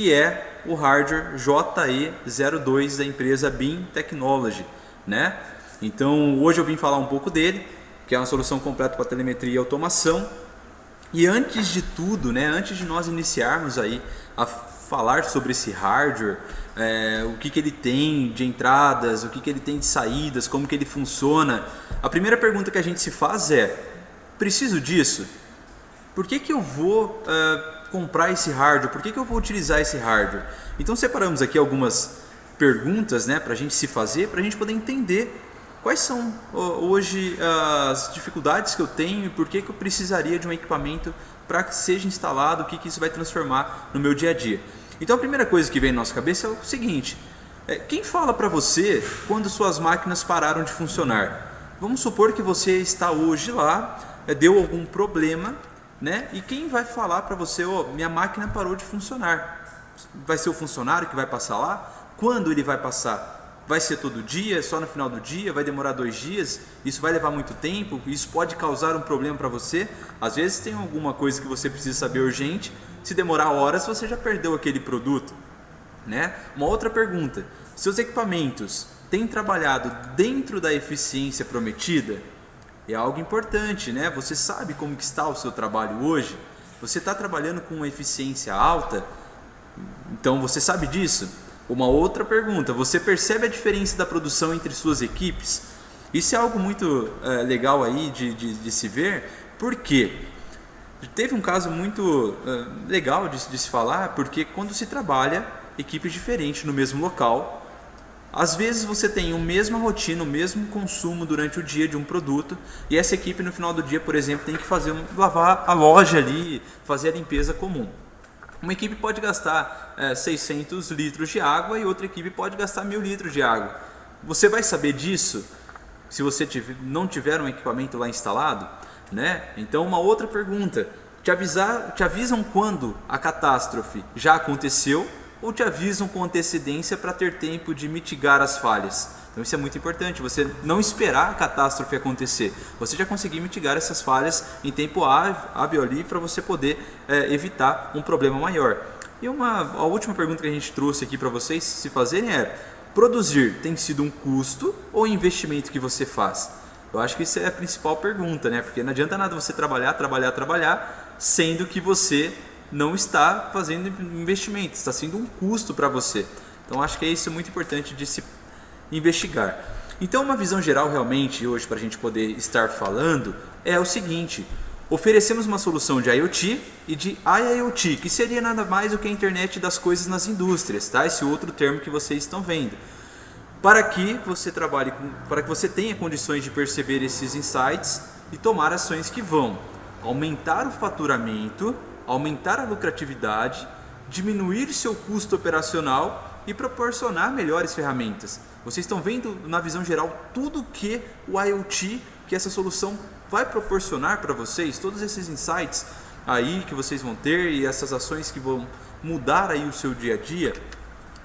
que é o hardware JE02 da empresa BIM Technology, né? Então hoje eu vim falar um pouco dele, que é uma solução completa para telemetria e automação. E antes de tudo, né, antes de nós iniciarmos aí a falar sobre esse hardware, o que ele tem de entradas, o que ele tem de saídas, como que ele funciona, a primeira pergunta que a gente se faz é: preciso disso? Por que eu vou comprar esse hardware? Por que eu vou utilizar esse hardware? Então separamos aqui algumas perguntas, né, para a gente se fazer, para a gente poder entender quais são hoje as dificuldades que eu tenho e por que eu precisaria de um equipamento para que seja instalado, o que isso vai transformar no meu dia a dia. Então a primeira coisa que vem na nossa cabeça é o seguinte: quem fala para você quando suas máquinas pararam de funcionar? Vamos supor que você está hoje lá, deu algum problema, né? E quem vai falar para você: minha máquina parou de funcionar? Vai ser o funcionário que vai passar lá? Quando ele vai passar? Vai ser todo dia, só no final do dia, vai demorar 2 dias, isso vai levar muito tempo, isso pode causar um problema para você. Às vezes tem alguma coisa que você precisa saber urgente, se demorar horas você já perdeu aquele produto, né? Uma outra pergunta: seus equipamentos têm trabalhado dentro da eficiência prometida? É algo importante, né? Você sabe como que está o seu trabalho hoje? Você está trabalhando com uma eficiência alta? Então você sabe disso? Uma outra pergunta: você percebe a diferença da produção entre suas equipes? Isso é algo muito legal aí de se ver, porque teve um caso muito legal de se falar, porque quando se trabalha equipes diferentes no mesmo local, às vezes você tem a mesma rotina, o mesmo consumo durante o dia de um produto, e essa equipe no final do dia, por exemplo, tem que lavar a loja ali, fazer a limpeza comum. Uma equipe pode gastar 600 litros de água e outra equipe pode gastar 1000 litros de água. Você vai saber disso se você não tiver um equipamento lá instalado, né? Então uma outra pergunta: te avisam quando a catástrofe já aconteceu ou te avisam com antecedência para ter tempo de mitigar as falhas? Então isso é muito importante, você não esperar a catástrofe acontecer, você já conseguir mitigar essas falhas em tempo hábil ali para você poder evitar um problema maior. E a última pergunta que a gente trouxe aqui para vocês se fazerem é: produzir tem sido um custo ou investimento que você faz? Eu acho que isso é a principal pergunta, né? Porque não adianta nada você trabalhar, sendo que você não está fazendo investimento, está sendo um custo para você. Então acho que isso é muito importante de se investigar. Então uma visão geral realmente hoje para a gente poder estar falando é o seguinte: oferecemos uma solução de IoT e de IIoT, que seria nada mais do que a internet das coisas nas indústrias, tá? Esse outro termo que vocês estão vendo. Para que você para que você tenha condições de perceber esses insights e tomar ações que vão aumentar o faturamento, aumentar a lucratividade, diminuir seu custo operacional e proporcionar melhores ferramentas. Vocês estão vendo na visão geral tudo que o IoT, que essa solução vai proporcionar para vocês, todos esses insights aí que vocês vão ter e essas ações que vão mudar aí o seu dia a dia,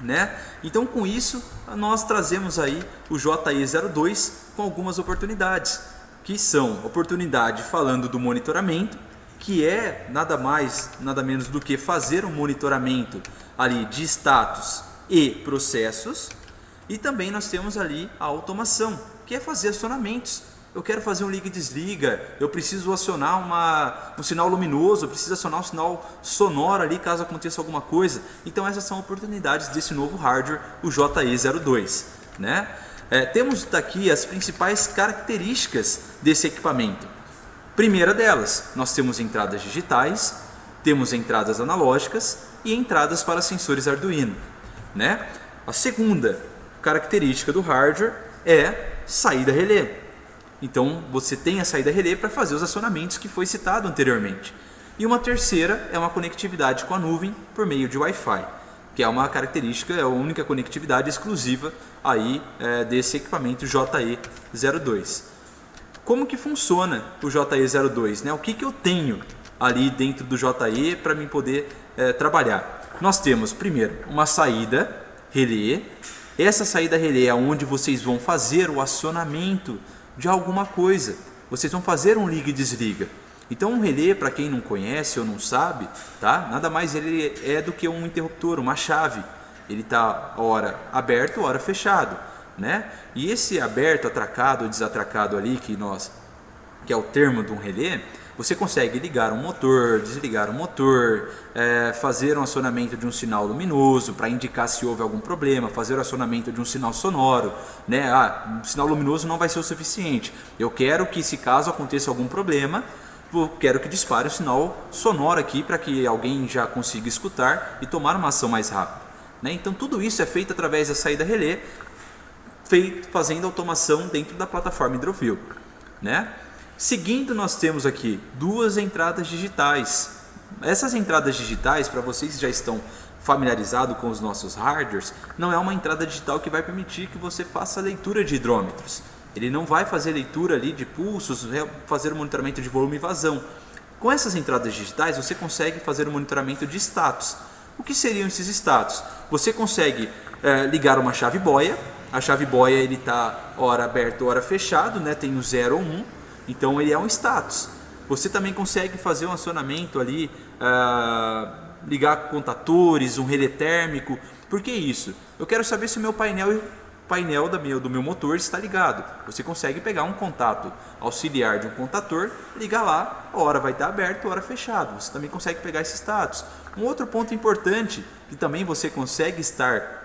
né? Então com isso nós trazemos aí o JE02 com algumas oportunidades, que são oportunidade falando do monitoramento, que é nada mais, nada menos do que fazer um monitoramento ali de status e processos. E também nós temos ali a automação, que é fazer acionamentos. Eu quero fazer um liga e desliga, eu preciso acionar um sinal luminoso, eu preciso acionar um sinal sonoro ali caso aconteça alguma coisa. Então essas são oportunidades desse novo hardware, o JE02, né? Temos daqui as principais características desse equipamento. Primeira delas, nós temos entradas digitais, temos entradas analógicas e entradas para sensores Arduino, né? A segunda característica do hardware é saída relé. Então você tem a saída relé para fazer os acionamentos que foi citado anteriormente. E uma terceira é uma conectividade com a nuvem por meio de Wi-Fi, que é uma característica, é a única conectividade exclusiva aí desse equipamento JE02. Como que funciona o JE02, né? O que eu tenho ali dentro do JE para mim poder trabalhar? Nós temos primeiro uma saída relé. Essa saída relé é onde vocês vão fazer o acionamento de alguma coisa. Vocês vão fazer um liga e desliga. Então um relé, para quem não conhece ou não sabe, tá? Nada mais ele é do que um interruptor, uma chave. Ele está hora aberto, hora fechado, né? E esse aberto, atracado ou desatracado ali, que é o termo de um relé, você consegue ligar um motor, desligar um motor, fazer um acionamento de um sinal luminoso para indicar se houve algum problema, fazer o acionamento de um sinal sonoro, né? Um sinal luminoso não vai ser o suficiente. Eu quero que, se caso aconteça algum problema, eu quero que dispare o sinal sonoro aqui para que alguém já consiga escutar e tomar uma ação mais rápida, né? Então tudo isso é feito através da saída relé, fazendo automação dentro da plataforma Hidrofil, né? Seguindo, nós temos aqui duas entradas digitais. Essas entradas digitais, para vocês que já estão familiarizados com os nossos hardwares, não é uma entrada digital que vai permitir que você faça leitura de hidrômetros. Ele não vai fazer leitura ali de pulsos, fazer o monitoramento de volume e vazão. Com essas entradas digitais, você consegue fazer o monitoramento de status. O que seriam esses status? Você consegue ligar uma chave boia. A chave boia ele está hora aberto, hora fechado, né? Tem o 0 ou 1. Então ele é um status. Você também consegue fazer um acionamento ali, ligar contatores, um relé térmico. Por que isso? Eu quero saber se o meu painel do meu motor está ligado. Você consegue pegar um contato auxiliar de um contator, ligar lá, a hora vai estar aberto, a hora fechado. Você também consegue pegar esse status. Um outro ponto importante que também você consegue estar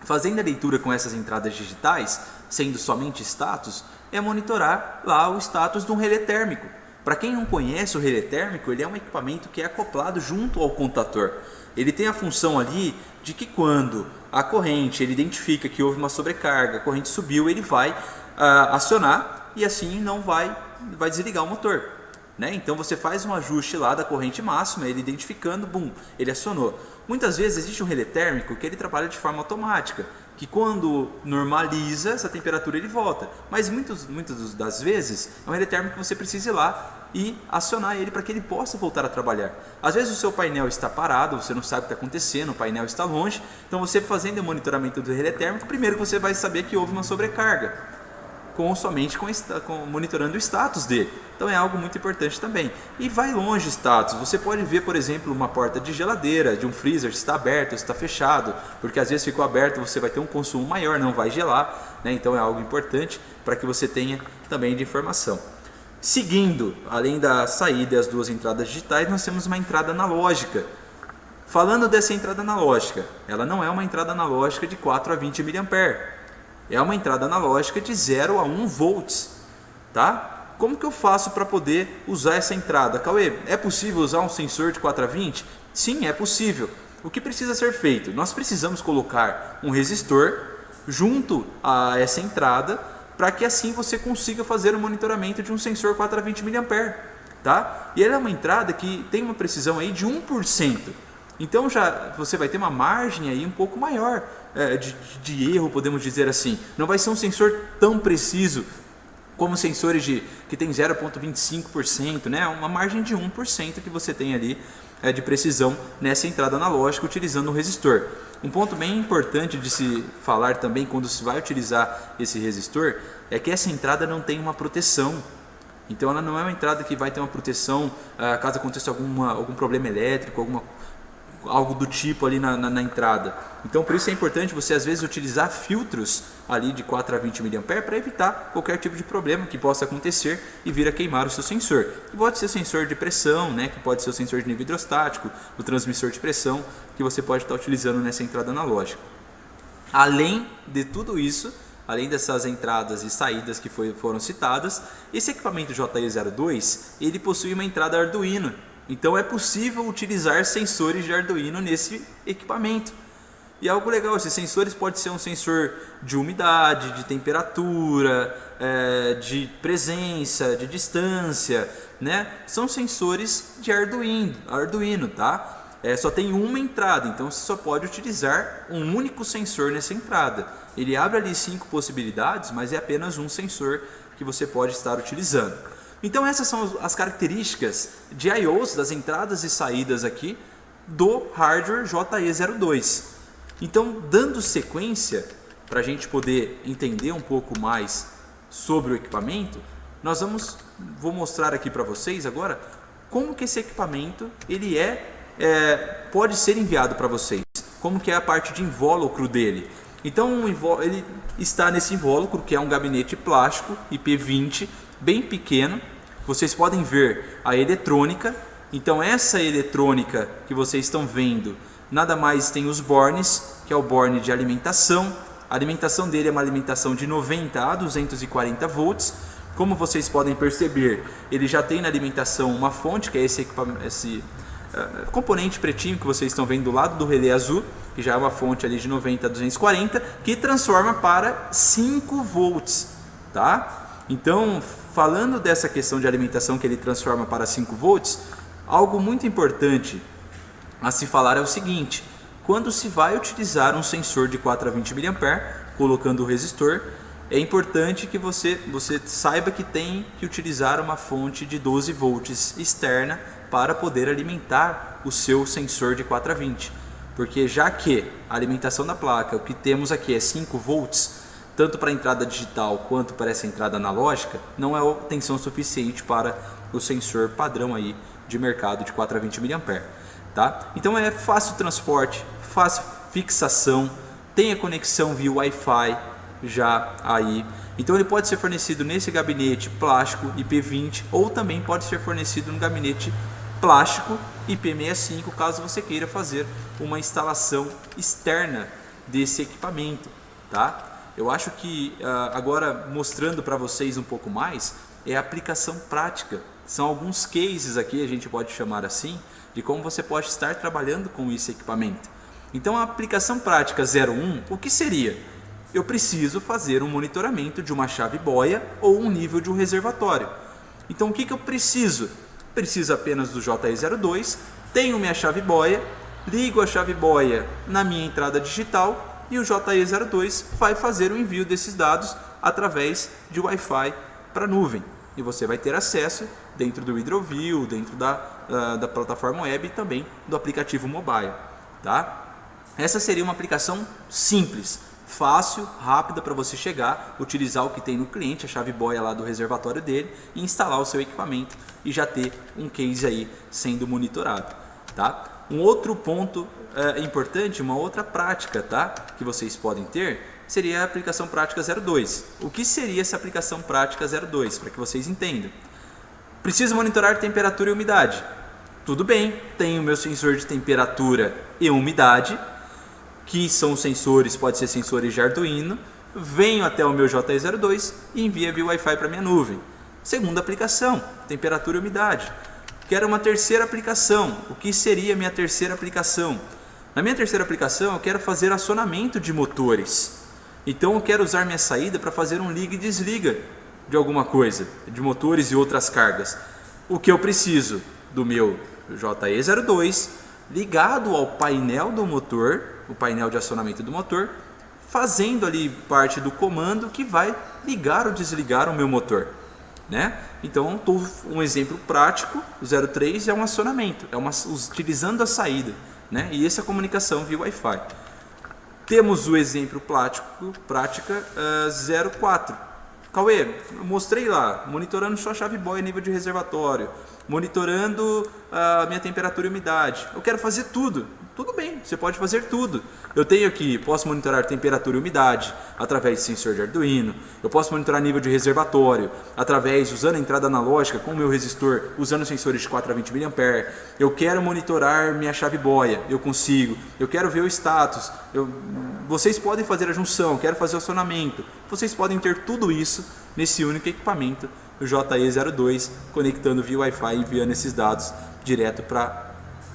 fazendo a leitura com essas entradas digitais, sendo somente status, é monitorar lá o status de um relé térmico. Para quem não conhece o relé térmico, ele é um equipamento que é acoplado junto ao contator. Ele tem a função ali de que quando a corrente, ele identifica que houve uma sobrecarga, a corrente subiu, ele vai acionar e assim não vai desligar o motor, né? Então você faz um ajuste lá da corrente máxima, ele identificando, bum, ele acionou. Muitas vezes existe um relé térmico que ele trabalha de forma automática, que quando normaliza essa temperatura ele volta, mas muitas das vezes é um relé térmico que você precisa ir lá e acionar ele para que ele possa voltar a trabalhar. Às vezes o seu painel está parado, você não sabe o que está acontecendo, o painel está longe, então você fazendo o monitoramento do relé térmico, primeiro você vai saber que houve uma sobrecarga, monitorando o status dele. Então é algo muito importante também. E vai longe o status. Você pode ver, por exemplo, uma porta de geladeira, de um freezer, se está aberto, se está fechado, porque às vezes ficou aberto, você vai ter um consumo maior, não vai gelar, né? Então é algo importante para que você tenha também de informação. Seguindo, além da saída e as duas entradas digitais, nós temos uma entrada analógica. Falando dessa entrada analógica, ela não é uma entrada analógica de 4 a 20 mA. É uma entrada analógica de 0 a 1 volts, tá? Como que eu faço para poder usar essa entrada? Cauê, é possível usar um sensor de 4 a 20? Sim, é possível. O que precisa ser feito? Nós precisamos colocar um resistor junto a essa entrada para que assim você consiga fazer o monitoramento de um sensor 4 a 20 mA, tá? E ela é uma entrada que tem uma precisão aí de 1%. Então já você vai ter uma margem aí um pouco maior de erro, podemos dizer assim. Não vai ser um sensor tão preciso como sensores que tem 0,25%, né? Uma margem de 1% que você tem ali de precisão nessa entrada analógica utilizando um resistor. Um ponto bem importante de se falar também quando se vai utilizar esse resistor é que essa entrada não tem uma proteção. Então ela não é uma entrada que vai ter uma proteção caso aconteça algum problema elétrico, algo do tipo ali na entrada. Então por isso é importante você às vezes utilizar filtros ali de 4 a 20 mA para evitar qualquer tipo de problema que possa acontecer e vir a queimar o seu sensor. Que pode ser sensor de pressão, né? Que pode ser o sensor de nível hidrostático, o transmissor de pressão que você pode estar utilizando nessa entrada analógica. Além de tudo isso, além dessas entradas e saídas que foram citadas, esse equipamento JE02 ele possui uma entrada Arduino. Então é possível utilizar sensores de Arduino nesse equipamento. E algo legal, esses sensores pode ser um sensor de umidade, de temperatura, de presença, de distância, né? São sensores de Arduino, tá? Só tem uma entrada, então você só pode utilizar um único sensor nessa entrada. Ele abre ali 5 possibilidades, mas é apenas um sensor que você pode estar utilizando. Então essas são as características de I/Os das entradas e saídas aqui do hardware JE02. Então, dando sequência, para a gente poder entender um pouco mais sobre o equipamento, vou mostrar aqui para vocês agora como que esse equipamento ele pode ser enviado para vocês, como que é a parte de invólucro dele. Então ele está nesse invólucro, que é um gabinete plástico IP20, bem pequeno. Vocês podem ver a eletrônica. Então essa eletrônica que vocês estão vendo, nada mais tem os bornes, que é o borne de alimentação. A alimentação dele é uma alimentação de 90 a 240 volts. Como vocês podem perceber, ele já tem na alimentação uma fonte, que é esse componente pretinho que vocês estão vendo do lado do relé azul, que já é uma fonte ali de 90 a 240, que transforma para 5 volts, tá? Então, falando dessa questão de alimentação que ele transforma para 5 volts, algo muito importante a se falar é o seguinte: quando se vai utilizar um sensor de 4 a 20 mA, colocando o resistor, é importante que você saiba que tem que utilizar uma fonte de 12 volts externa para poder alimentar o seu sensor de 4 a 20. Porque já que a alimentação da placa, o que temos aqui é 5 volts, tanto para a entrada digital quanto para essa entrada analógica, não é tensão suficiente para o sensor padrão aí de mercado de 4 a 20 mA. Tá? Então é fácil transporte, fácil fixação, tem a conexão via Wi-Fi já aí. Então ele pode ser fornecido nesse gabinete plástico IP20 ou também pode ser fornecido no gabinete plástico IP65, caso você queira fazer uma instalação externa desse equipamento, tá? Eu acho que agora mostrando para vocês um pouco mais é a aplicação prática. São alguns cases aqui, a gente pode chamar assim, de como você pode estar trabalhando com esse equipamento. Então a aplicação prática 01, o que seria? Eu preciso fazer um monitoramento de uma chave boia ou um nível de um reservatório. Então o que eu preciso? Preciso apenas do JE02, tenho minha chave boia, ligo a chave boia na minha entrada digital e o JE02 vai fazer o envio desses dados através de Wi-Fi para a nuvem. E você vai ter acesso dentro do Hidroview, dentro da plataforma web e também do aplicativo mobile. Tá? Essa seria uma aplicação simples, fácil, rápida para você chegar, utilizar o que tem no cliente, a chave boia lá do reservatório dele e instalar o seu equipamento e já ter um case aí sendo monitorado. Tá? Um outro ponto importante, uma outra prática, tá? Que vocês podem ter, seria a aplicação prática 02. O que seria essa aplicação prática 02? Para que vocês entendam. Preciso monitorar temperatura e umidade. Tudo bem, tenho o meu sensor de temperatura e umidade, que são sensores, pode ser sensores de Arduino, venho até o meu JE02 e envio via Wi-Fi para minha nuvem. Segunda aplicação, temperatura e umidade. Quero uma terceira aplicação. O que seria a minha terceira aplicação? Na minha terceira aplicação eu quero fazer acionamento de motores. Então eu quero usar minha saída para fazer um liga e desliga de alguma coisa, de motores e outras cargas. O que eu preciso? Do meu JE02 ligado ao painel do motor, o painel de acionamento do motor, fazendo ali parte do comando que vai ligar ou desligar o meu motor, né? Então, um exemplo prático, o 03 é um acionamento, utilizando a saída, né? E essa é a comunicação via Wi-Fi. Temos o exemplo prática 04. Cauê, eu mostrei lá, monitorando só a chave boia nível de reservatório, monitorando a minha temperatura e umidade. Eu quero fazer tudo. Tudo bem, você pode fazer tudo. Eu tenho aqui, posso monitorar temperatura e umidade através de sensor de Arduino. Eu posso monitorar nível de reservatório usando a entrada analógica com o meu resistor, usando sensores de 4 a 20 mA. Eu quero monitorar minha chave boia, eu consigo. Eu quero ver o status. Vocês podem fazer a junção, quero fazer o acionamento. Vocês podem ter tudo isso nesse único equipamento, o JE02, conectando via Wi-Fi e enviando esses dados direto para a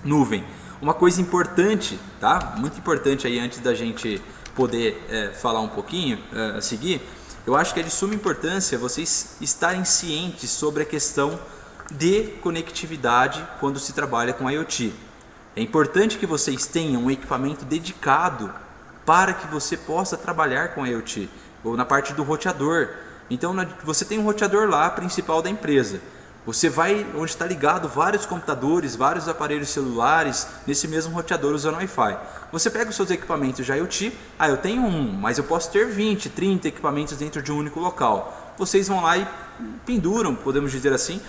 nuvem. Uma coisa importante, tá? Muito importante aí antes da gente poder falar um pouquinho, seguir, eu acho que é de suma importância vocês estarem cientes sobre a questão de conectividade quando se trabalha com IoT. É importante que vocês tenham um equipamento dedicado para que você possa trabalhar com IoT, ou na parte do roteador. Então você tem um roteador lá principal da empresa. Você vai onde está ligado vários computadores, vários aparelhos celulares nesse mesmo roteador usando Wi-Fi. Você pega os seus equipamentos de IoT, eu tenho um, mas eu posso ter 20, 30 equipamentos dentro de um único local. Vocês vão lá e penduram, podemos dizer assim,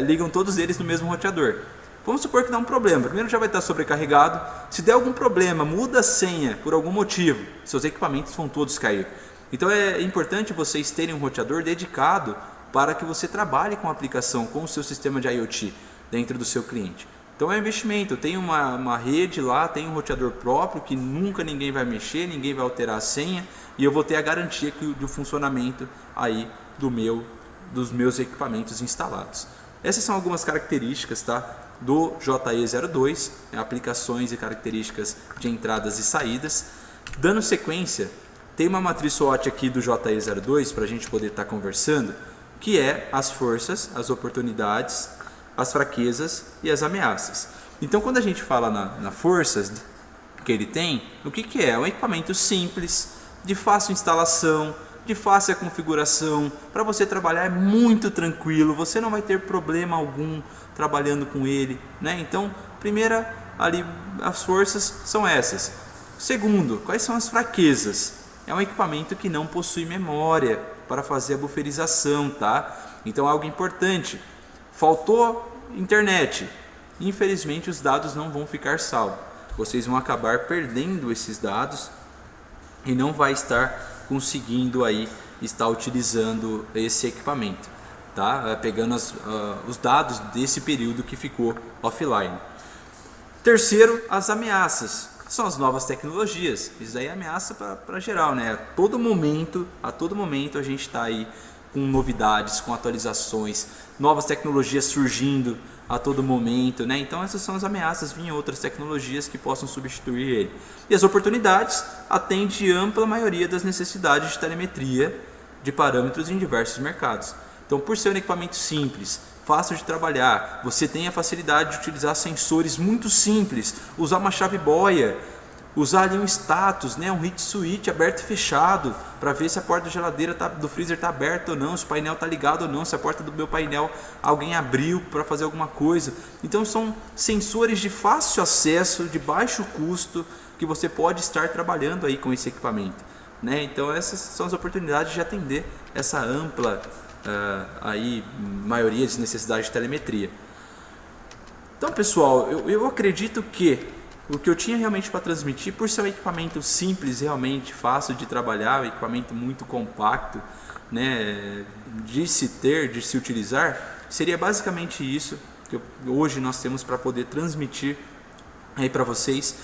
ligam todos eles no mesmo roteador. Vamos supor que dá um problema. Primeiro já vai estar sobrecarregado. Se der algum problema, muda a senha por algum motivo, seus equipamentos vão todos cair. Então é importante vocês terem um roteador dedicado para que você trabalhe com a aplicação, com o seu sistema de IoT dentro do seu cliente. Então é investimento. Eu tenho uma rede lá, tenho um roteador próprio que nunca ninguém vai mexer, ninguém vai alterar a senha e eu vou ter a garantia do funcionamento aí dos meus equipamentos instalados. Essas são algumas características, tá, do JE02, aplicações e características de entradas e saídas. Dando sequência, tem uma matriz SWOT aqui do JE02 para a gente poder estar conversando, que é as forças, as oportunidades, as fraquezas e as ameaças. Então quando a gente fala na forças que ele tem, o que é? É um equipamento simples, de fácil instalação, de fácil configuração, para você trabalhar é muito tranquilo, você não vai ter problema algum trabalhando com ele, né? Então, primeira ali, as forças são essas. Segundo, quais são as fraquezas? É um equipamento que não possui memória para fazer a buferização, tá? Então, algo importante, faltou internet, infelizmente os dados não vão ficar salvos, vocês vão acabar perdendo esses dados e não vai estar conseguindo aí estar utilizando esse equipamento, tá? Pegando os dados desse período que ficou offline. Terceiro, as ameaças, são as novas tecnologias. Isso aí é ameaça para geral, né? A todo momento a gente está aí com novidades, com atualizações, novas tecnologias surgindo a todo momento, né? Então essas são as ameaças, vinham outras tecnologias que possam substituir ele. E as oportunidades atendem ampla maioria das necessidades de telemetria de parâmetros em diversos mercados. Então, por ser um equipamento simples, fácil de trabalhar, você tem a facilidade de utilizar sensores muito simples, usar uma chave boia, usar ali um status, né, um hit switch aberto e fechado, para ver se a porta da geladeira do freezer está aberta ou não, se o painel está ligado ou não, se a porta do meu painel alguém abriu para fazer alguma coisa. Então são sensores de fácil acesso, de baixo custo, que você pode estar trabalhando aí com esse equipamento, né? Então essas são as oportunidades de atender essa ampla aí, maioria de necessidades de telemetria. Então pessoal, eu acredito que o que eu tinha realmente para transmitir, por ser um equipamento simples, realmente fácil de trabalhar, um equipamento muito compacto, né, de se ter, de se utilizar, seria basicamente isso que hoje nós temos para poder transmitir aí para vocês.